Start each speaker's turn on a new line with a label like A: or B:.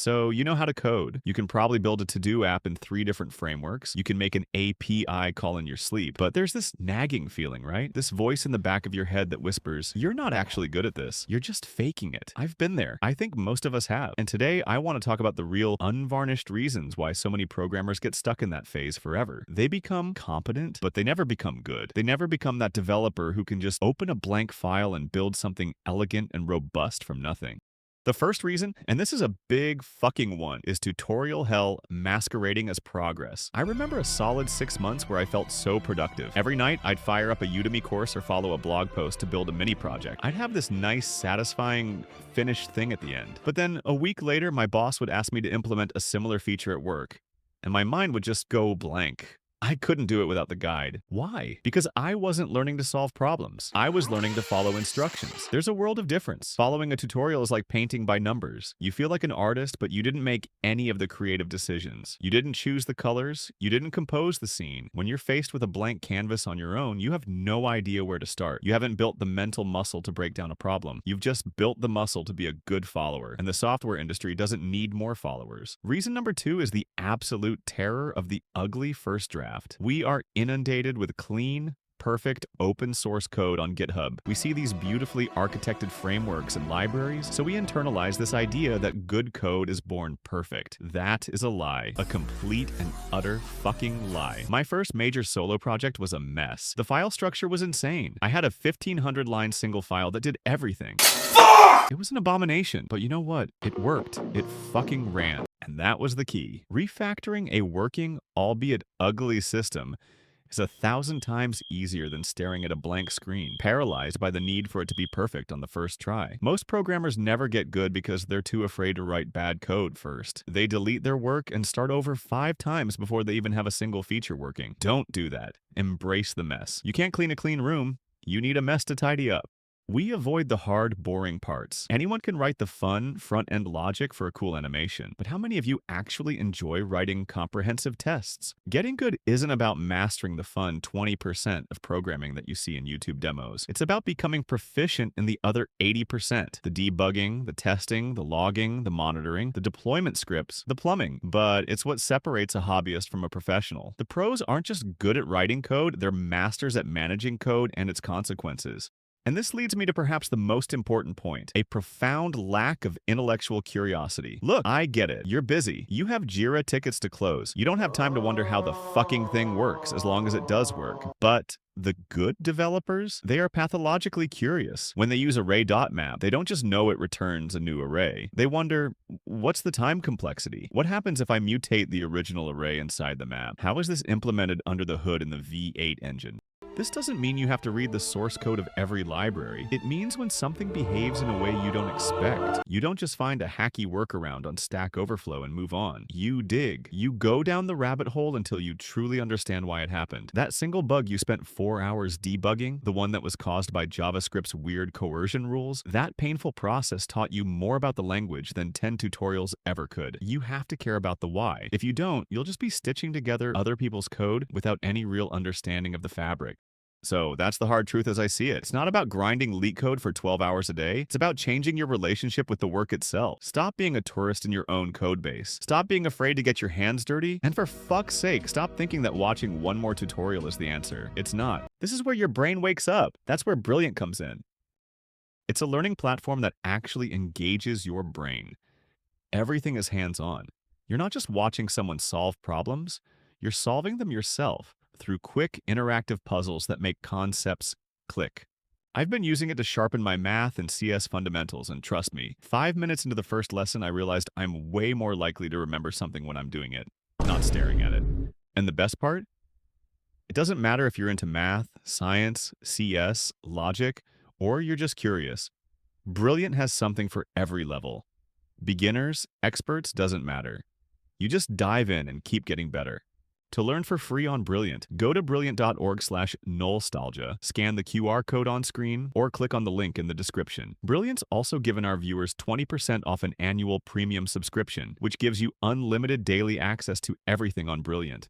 A: So you know how to code. You can probably build a to-do app in 3 different frameworks. You can make an API call in your sleep. But there's this nagging feeling, right? This voice in the back of your head that whispers, you're not actually good at this. You're just faking it. I've been there. I think most of us have. And today I want to talk about the real unvarnished reasons why so many programmers get stuck in that phase forever. They become competent, but they never become good. They never become that developer who can just open a blank file and build something elegant and robust from nothing. The first reason, and this is a big fucking one, is tutorial hell masquerading as progress. I remember a solid 6 months where I felt so productive. Every night, I'd fire up a Udemy course or follow a blog post to build a mini project. I'd have this nice, satisfying, finished thing at the end. But then a week later, my boss would ask me to implement a similar feature at work, and my mind would just go blank. I couldn't do it without the guide. Why? Because I wasn't learning to solve problems. I was learning to follow instructions. There's a world of difference. Following a tutorial is like painting by numbers. You feel like an artist, but you didn't make any of the creative decisions. You didn't choose the colors. You didn't compose the scene. When you're faced with a blank canvas on your own, you have no idea where to start. You haven't built the mental muscle to break down a problem. You've just built the muscle to be a good follower, and the software industry doesn't need more followers. Reason number 2 is the absolute terror of the ugly first draft. We are inundated with clean, perfect open source code on GitHub. We see these beautifully architected frameworks and libraries, so we internalize this idea that good code is born perfect. That is a lie. A complete and utter fucking lie. My first major solo project was a mess. The file structure was insane. I had a 1,500-line single file that did everything. It was an abomination, but you know what? It worked. It fucking ran. And that was the key. Refactoring a working, albeit ugly system is 1,000 times easier than staring at a blank screen, paralyzed by the need for it to be perfect on the first try. Most programmers never get good because they're too afraid to write bad code first. They delete their work and start over 5 times before they even have a single feature working. Don't do that. Embrace the mess. You can't clean a clean room. You need a mess to tidy up. We avoid the hard, boring parts. Anyone can write the fun, front-end logic for a cool animation, but how many of you actually enjoy writing comprehensive tests? Getting good isn't about mastering the fun 20% of programming that you see in YouTube demos. It's about becoming proficient in the other 80%. The debugging, the testing, the logging, the monitoring, the deployment scripts, the plumbing. But it's what separates a hobbyist from a professional. The pros aren't just good at writing code, they're masters at managing code and its consequences. And this leads me to perhaps the most important point, a profound lack of intellectual curiosity. Look, I get it. You're busy. You have Jira tickets to close. You don't have time to wonder how the fucking thing works, as long as it does work. But the good developers, they are pathologically curious. When they use array.map, they don't just know it returns a new array. They wonder, what's the time complexity? What happens if I mutate the original array inside the map? How is this implemented under the hood in the V8 engine? This doesn't mean you have to read the source code of every library. It means when something behaves in a way you don't expect. You don't just find a hacky workaround on Stack Overflow and move on. You dig. You go down the rabbit hole until you truly understand why it happened. That single bug you spent 4 hours debugging, the one that was caused by JavaScript's weird coercion rules, that painful process taught you more about the language than 10 tutorials ever could. You have to care about the why. If you don't, you'll just be stitching together other people's code without any real understanding of the fabric. So that's the hard truth as I see it. It's not about grinding leak code for 12 hours a day. It's about changing your relationship with the work itself. Stop being a tourist in your own code base. Stop being afraid to get your hands dirty. And for fuck's sake, stop thinking that watching one more tutorial is the answer. It's not. This is where your brain wakes up. That's where Brilliant comes in. It's a learning platform that actually engages your brain. Everything is hands-on. You're not just watching someone solve problems. You're solving them yourself through quick, interactive puzzles that make concepts click. I've been using it to sharpen my math and CS fundamentals, and trust me, 5 minutes into the first lesson, I realized I'm way more likely to remember something when I'm doing it, not staring at it. And the best part? It doesn't matter if you're into math, science, CS, logic, or you're just curious. Brilliant has something for every level. Beginners, experts, doesn't matter. You just dive in and keep getting better. To learn for free on Brilliant, go to brilliant.org/nulllstalgia, scan the QR code on screen, or click on the link in the description. Brilliant's also given our viewers 20% off an annual premium subscription, which gives you unlimited daily access to everything on Brilliant.